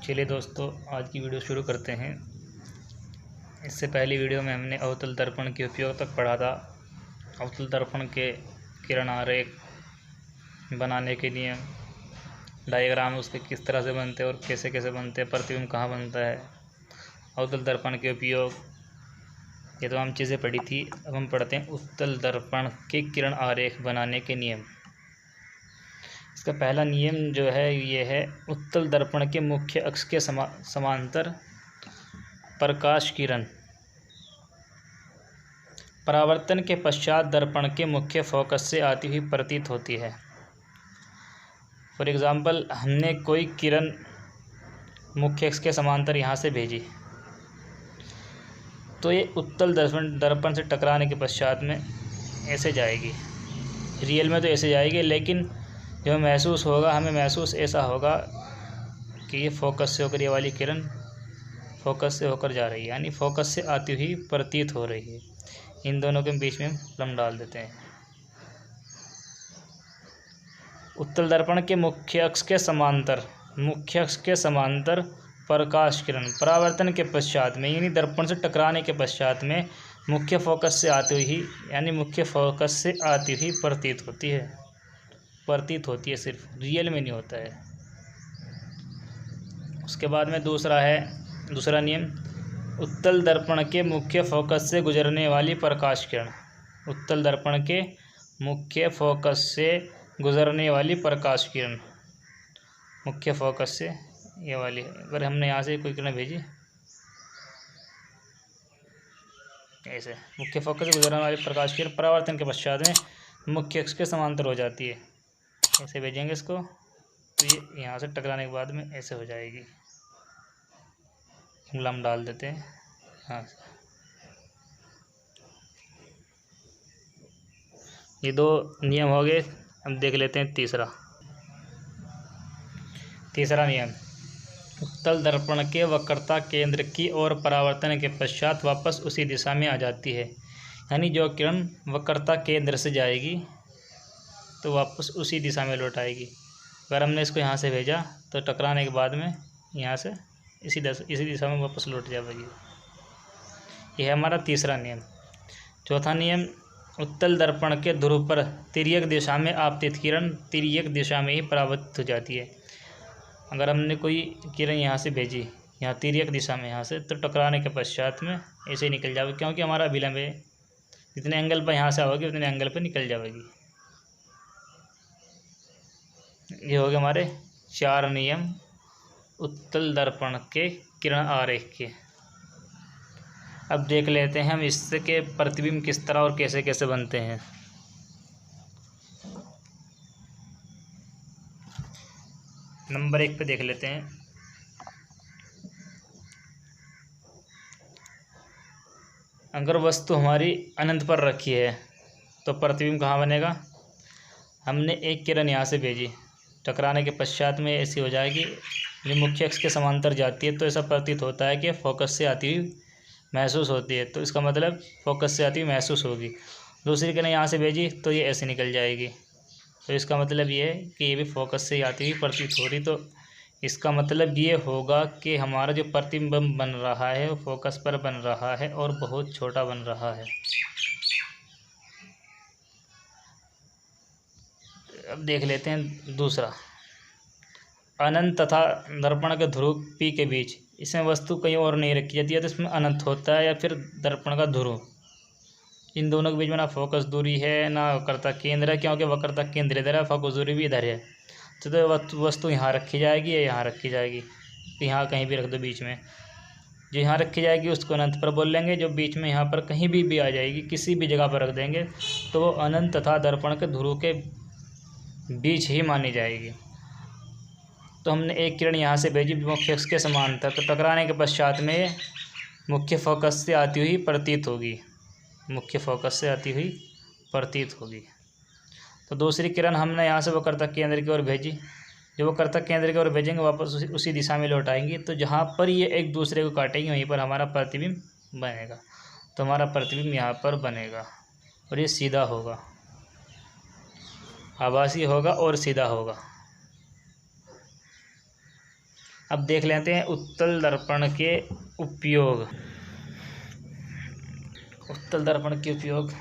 चलिए दोस्तों, आज की वीडियो शुरू करते हैं। इससे पहली वीडियो में हमने अवतल दर्पण के उपयोग तक पढ़ा था। अवतल दर्पण के किरण आरेख बनाने के लिए डायग्राम उसके किस तरह से बनते हैं और कैसे कैसे बनते हैं, प्रतिबिंब कहाँ बनता है, अवतल दर्पण के उपयोग, ये तमाम चीज़ें पढ़ी थी। अब हम पढ़ते हैं उत्तल दर्पण के किरण आरेख बनाने के नियम। इसका पहला नियम जो है ये है, उत्तल दर्पण के मुख्य अक्ष के समांतर प्रकाश किरण परावर्तन के पश्चात दर्पण के मुख्य फोकस से आती हुई प्रतीत होती है। फॉर एग्ज़ाम्पल, हमने कोई किरण मुख्य अक्ष के समांतर यहाँ से भेजी तो ये उत्तल दर्पण से टकराने के पश्चात में ऐसे जाएगी। रियल में तो ऐसे जाएगी, लेकिन जो महसूस होगा, हमें महसूस ऐसा होगा कि ये फोकस से होकर, ये वाली किरण फोकस से होकर जा रही है, यानी फोकस से आती हुई प्रतीत हो रही है। इन दोनों के बीच में हम कलम डाल देते हैं। उत्तल दर्पण के मुख्य अक्ष के समांतर प्रकाश किरण परावर्तन के पश्चात में, यानी दर्पण से टकराने के पश्चात में मुख्य फोकस से आती हुई, यानी मुख्य फोकस से आती हुई प्रतीत होती है, सिर्फ रियल में नहीं होता है। उसके बाद में दूसरा नियम, उत्तल दर्पण के मुख्य फोकस से गुजरने वाली प्रकाश किरण। उत्तल दर्पण के मुख्य फोकस से गुजरने वाली प्रकाश किरण, मुख्य फोकस से ये वाली, अगर हमने यहाँ से कोई किरण भेजी ऐसे, मुख्य फोकस से गुजरने वाली प्रकाश किरण परावर्तन के पश्चात में मुख्य अक्ष के समांतर हो जाती है। ऐसे भेजेंगे इसको तो ये यहाँ से टकराने के बाद में ऐसे हो जाएगी। लम डाल देते हैं। हाँ, ये दो नियम हो गए। अब देख लेते हैं तीसरा नियम, उत्तल दर्पण के वक्रता केंद्र की ओर परावर्तन के पश्चात वापस उसी दिशा में आ जाती है। यानी जो किरण वक्रता केंद्र से जाएगी तो वापस उसी दिशा में लौट आएगी। अगर हमने इसको यहाँ से भेजा तो टकराने के बाद में यहाँ से इसी दिशा में वापस लौट जाएगी। यह है हमारा तीसरा नियम। चौथा नियम, उत्तल दर्पण के ध्रुव पर तिर्यक दिशा में आपतित किरण तिर्यक दिशा में ही परावर्तित हो जाती है। अगर हमने कोई किरण यहाँ से भेजी, यहाँ तिर्यक दिशा में यहाँ से, तो टकराने के पश्चात में ऐसे ही निकल जाएगी, क्योंकि हमारा अभिलंब है। जितने एंगल पर यहाँ से आओगी उतने एंगल पर निकल जाएगी। ये हो गए हमारे 4 नियम उत्तल दर्पण के किरण आरेख के। अब देख लेते हैं हम इसके प्रतिबिंब किस तरह और कैसे कैसे बनते हैं। नंबर 1 पे देख लेते हैं। अगर वस्तु हमारी अनंत पर रखी है तो प्रतिबिंब कहाँ बनेगा। हमने एक किरण यहाँ से भेजी, टकराने के पश्चात में ऐसी हो जाएगी, जो मुख्य अक्ष के समांतर जाती है, तो ऐसा प्रतीत होता है कि फोकस से आती हुई महसूस होती है, तो इसका मतलब फोकस से आती हुई महसूस होगी। दूसरी किरण यहाँ से भेजी तो ये ऐसे निकल जाएगी, तो इसका मतलब ये है कि ये भी फोकस से आती हुई प्रतीत हो रही। तो इसका मतलब ये होगा कि हमारा जो प्रतिबिंब बन रहा है वो फोकस पर बन रहा है और बहुत छोटा बन रहा है। अब देख लेते हैं दूसरा, अनंत तथा दर्पण के ध्रुव P के बीच, इसमें वस्तु कहीं और नहीं रखी जाती है, तो इसमें अनंत होता है या फिर दर्पण का ध्रुव। इन दोनों के बीच में ना फोकस दूरी है ना वक्रता केंद्र है, क्योंकि वक्रता केंद्र इधर है, फोकस दूरी भी इधर है। तो वस्तु यहाँ रखी जाएगी या यहाँ रखी जाएगी, तो यहाँ कहीं भी रख दो बीच में। जो यहाँ रखी जाएगी उसको अनंत पर बोल लेंगे, जो बीच में यहाँ पर कहीं भी आ जाएगी, किसी भी जगह पर रख देंगे तो वो अनंत तथा दर्पण के ध्रुव के बीच ही मानी जाएगी। तो हमने एक किरण यहाँ से भेजी मुख्य अक्ष के समांतर, तो टकराने के पश्चात में मुख्य फोकस से आती हुई प्रतीत होगी, मुख्य फोकस से आती हुई प्रतीत होगी। तो दूसरी किरण हमने यहाँ से वक्रता केंद्र की ओर भेजी, जो वक्रता केंद्र की ओर भेजेंगे वापस उसी दिशा में लौट आएंगी, तो जहाँ पर ये एक दूसरे को काटेंगे वहीं पर हमारा प्रतिबिंब बनेगा। तो हमारा प्रतिबिंब यहाँ पर बनेगा और ये सीधा होगा, आभासी होगा और सीधा होगा। अब देख लेते हैं उत्तल दर्पण के उपयोग। उत्तल दर्पण के उपयोग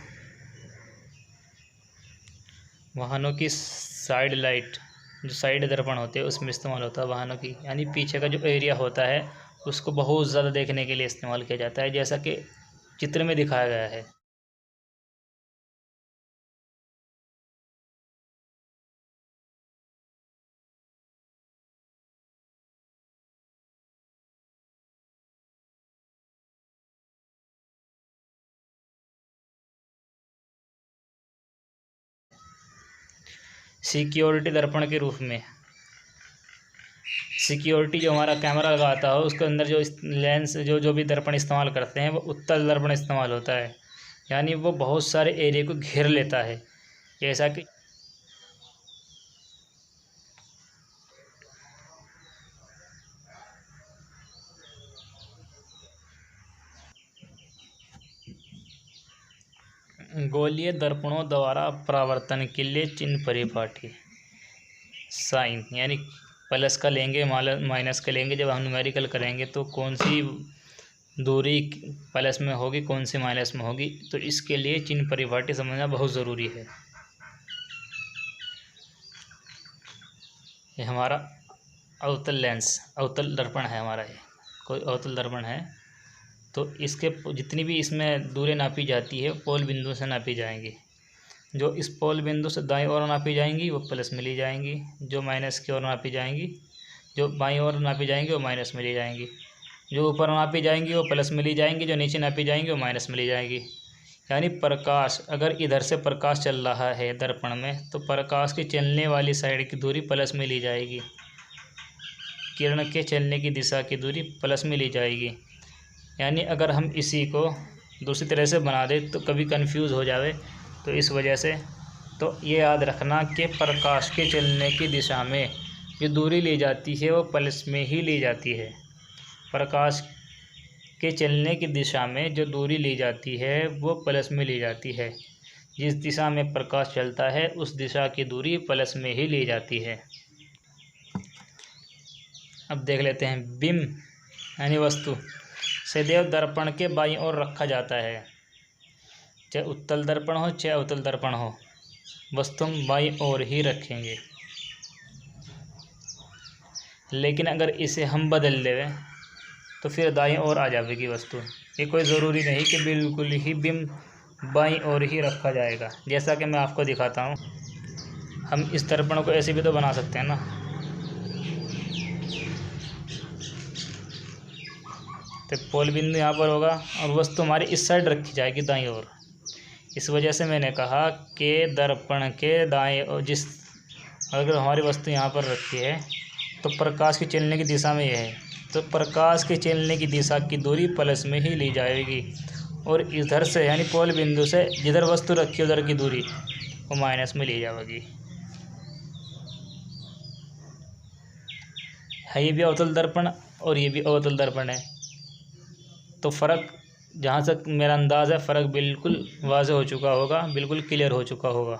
वाहनों की साइड लाइट, जो साइड दर्पण होते हैं उसमें इस्तेमाल होता है वाहनों की, यानी पीछे का जो एरिया होता है उसको बहुत ज़्यादा देखने के लिए इस्तेमाल किया जाता है, जैसा कि चित्र में दिखाया गया है। सिक्योरिटी दर्पण के रूप में, सिक्योरिटी जो हमारा कैमरा लगाता हो उसके अंदर जो लेंस जो भी दर्पण इस्तेमाल करते हैं वो उत्तल दर्पण इस्तेमाल होता है, यानी वो बहुत सारे एरिया को घेर लेता है। जैसा कि गोलीय दर्पणों द्वारा परावर्तन के लिए चिन्ह परिपाटी साइन, यानी प्लस का लेंगे माइनस का लेंगे, जब हम न्यूमेरिकल करेंगे तो कौन सी दूरी प्लस में होगी कौन सी माइनस में होगी, तो इसके लिए चिन्ह परिपाटी समझना बहुत ज़रूरी है। ये हमारा अवतल लेंस, अवतल दर्पण है हमारा, ये कोई अवतल दर्पण है, तो इसके जितनी भी इसमें दूरी नापी जाती है पोल बिंदु से नापी जाएंगी। जो इस पोल बिंदु से दाईं ओर नापी जाएंगी वो प्लस में ली जाएंगी, जो माइनस की ओर नापी जाएंगी, जो बाईं ओर नापी जाएंगी वो माइनस में ली जाएंगी, जो ऊपर नापी जाएंगी वो प्लस में ली जाएंगी, जो नीचे नापी जाएंगी वो माइनस में ली जाएंगी। यानी प्रकाश, अगर इधर से प्रकाश चल रहा है दर्पण में तो प्रकाश की चलने वाली साइड की दूरी प्लस में ली जाएगी, किरण के चलने की दिशा की दूरी प्लस में ली जाएगी। यानी अगर हम इसी को दूसरी तरह से बना दें तो कभी कंफ्यूज हो जावे, तो इस वजह से तो ये याद रखना कि प्रकाश के चलने की दिशा में जो दूरी ली जाती है वो प्लस में ही ली जाती है। प्रकाश के चलने की दिशा में जो दूरी ली जाती है वो प्लस में ली जाती है। जिस दिशा में प्रकाश चलता है उस दिशा की दूरी प्लस में ही ली जाती है। अब देख लेते हैं बिंब यानी वस्तु सदैव दर्पण के बाईं ओर रखा जाता है, चाहे उत्तल दर्पण हो चाहे अवतल दर्पण हो, वस्तु हम बाईं ओर ही रखेंगे। लेकिन अगर इसे हम बदल दें तो फिर दाईं ओर आ जाएगी वस्तु। ये कोई ज़रूरी नहीं कि बिल्कुल ही बिंब बाईं ओर ही रखा जाएगा। जैसा कि मैं आपको दिखाता हूँ, हम इस दर्पण को ऐसे भी तो बना सकते हैं ना, तो पोल बिंदु यहाँ पर होगा और वस्तु हमारी इस साइड रखी जाएगी दाईं ओर। इस वजह से मैंने कहा कि दर्पण के दाएं और अगर हमारी वस्तु यहाँ पर रखी है तो प्रकाश की चलने की दिशा में यह है, तो प्रकाश के चलने की दिशा की दूरी प्लस में ही ली जाएगी, और इधर से यानी पोल बिंदु से जिधर वस्तु रखी है उधर की दूरी वो माइनस में ली जाएगी। है ये भी अवतल दर्पण और ये भी अवतल दर्पण है, तो फ़र्क जहाँ तक मेरा अंदाज़ है फ़र्क बिल्कुल वाज़ेह हो चुका होगा, बिल्कुल क्लियर हो चुका होगा,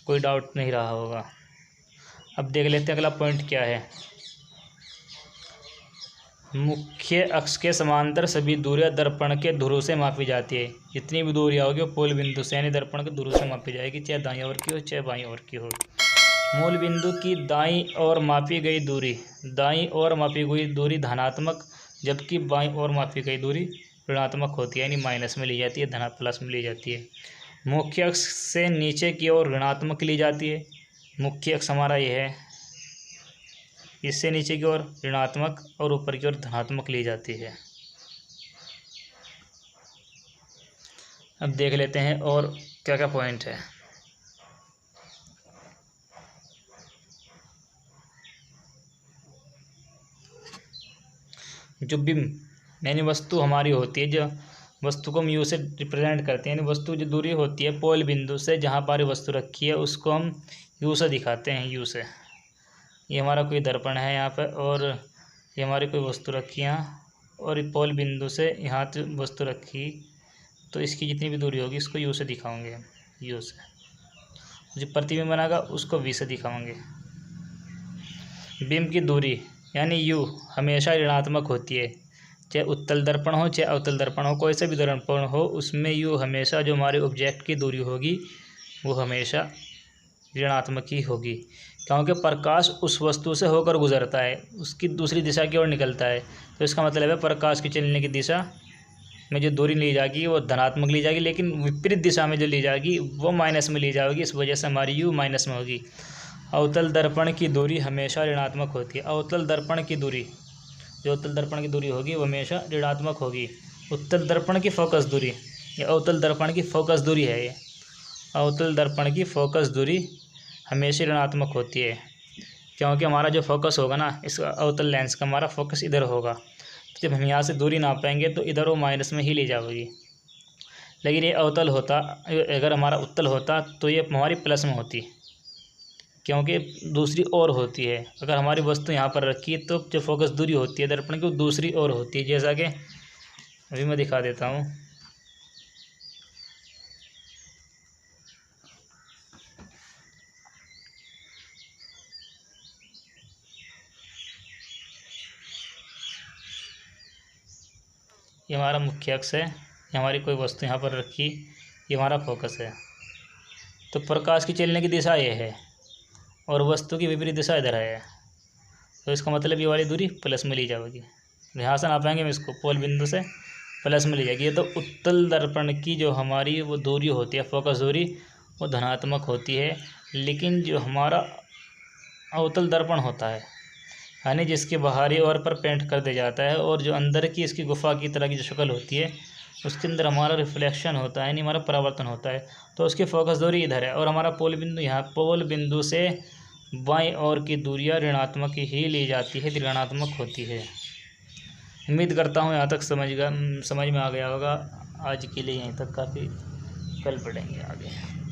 कोई डाउट नहीं रहा होगा। अब देख लेते हैं अगला पॉइंट क्या है। मुख्य अक्ष के समांतर सभी दूरियां दर्पण के ध्रुव से मापी जाती है। जितनी भी दूरियां होगी वो पोल बिंदु से यानी दर्पण के ध्रुव से मापी जाएगी, चाहे दाईं ओर की हो चाहे बाईं ओर की हो। मूल बिंदु की दाईं ओर मापी गई दूरी, दाईं ओर मापी गई दूरी धनात्मक, जबकि बाईं ओर मापी गई दूरी ऋणात्मक होती है, यानी माइनस में ली जाती है, धना प्लस में ली जाती है। मुख्य अक्ष से नीचे की ओर ऋणात्मक ली जाती है। मुख्य अक्ष हमारा ये है, इससे नीचे की ओर ऋणात्मक और ऊपर की ओर धनात्मक ली जाती है। अब देख लेते हैं और क्या क्या पॉइंट है। जो बिंब यानी वस्तु हमारी होती है, जो वस्तु को हम यू से रिप्रेजेंट करते हैं, यानी वस्तु जो दूरी होती है पोल बिंदु से जहाँ पर वस्तु रखी है उसको हम यू से दिखाते हैं, यू से। ये हमारा कोई दर्पण है यहाँ पर और ये हमारी कोई वस्तु रखी यहाँ, और पोल बिंदु से यहाँ तो वस्तु रखी, तो इसकी जितनी भी दूरी होगी इसको यू से दिखाएंगे हम, यू से। जो प्रतिबिंब बनेगा उसको वी से दिखाएंगे। बिंब की दूरी यानी यू हमेशा ऋणात्मक होती है, चाहे उत्तल दर्पण हो चाहे अवतल दर्पण हो, कोई सा भी दर्पण हो उसमें यू हमेशा जो हमारे ऑब्जेक्ट की दूरी होगी वो हमेशा ऋणात्मक ही होगी, क्योंकि प्रकाश उस वस्तु से होकर गुजरता है, उसकी दूसरी दिशा की ओर निकलता है। तो इसका मतलब है प्रकाश की चलने की दिशा में जो दूरी ली जाएगी वो धनात्मक ली जाएगी, लेकिन विपरीत दिशा में जो ली जाएगी वो माइनस में ली जाएगी। इस वजह से हमारी यू माइनस में होगी। अवतल दर्पण की दूरी हमेशा ऋणात्मक होती है। अवतल दर्पण की दूरी, जो अवतल दर्पण की दूरी होगी वो हमेशा ऋणात्मक होगी। उत्तल दर्पण की फोकस दूरी, ये अवतल दर्पण की फोकस दूरी है। ये अवतल दर्पण की फोकस दूरी हमेशा ऋणात्मक होती है, क्योंकि हमारा जो फोकस होगा ना इस अवतल लेंस का, हमारा फोकस इधर होगा। तो जब हम यहाँ से दूरी नापेंगे तो इधर वो माइनस में ही ले जाएगी। लेकिन ये अवतल होता, अगर हमारा उत्तल होता तो ये हमारी प्लस में होती, क्योंकि दूसरी ओर होती है। अगर हमारी वस्तु यहाँ पर रखी है तो जो फोकस दूरी होती है दर्पण की वो दूसरी ओर होती है, जैसा कि अभी मैं दिखा देता हूँ। ये हमारा मुख्य अक्ष है, ये हमारी कोई वस्तु यहाँ पर रखी, ये हमारा फोकस है। तो प्रकाश की चलने की दिशा ये है और वस्तु की विपरीत दिशा इधर है, तो इसका मतलब ये वाली दूरी प्लस में ली जाएगी। यहाँ से नापेंगे हम इसको, पोल बिंदु से प्लस में ली जाएगी। ये तो उत्तल दर्पण की जो हमारी वो दूरी होती है, फोकस दूरी, वो धनात्मक होती है। लेकिन जो हमारा अवतल दर्पण होता है, यानी जिसके बाहरी ओर पर पेंट कर दिया जाता है और जो अंदर की इसकी गुफा की तरह की जो शक्ल होती है उसके अंदर हमारा रिफ्लेक्शन होता है, यानी हमारा परावर्तन होता है, तो उसकी फोकस दूरी इधर है और हमारा पोल बिंदु यहाँ, पोल बिंदु से बाईं ओर की दूरियां ऋणात्मक ही ली जाती है, ऋणात्मक होती है। उम्मीद करता हूँ यहाँ तक समझ में आ गया होगा। आज के लिए यहीं तक काफ़ी, कल पढ़ेंगे आगे।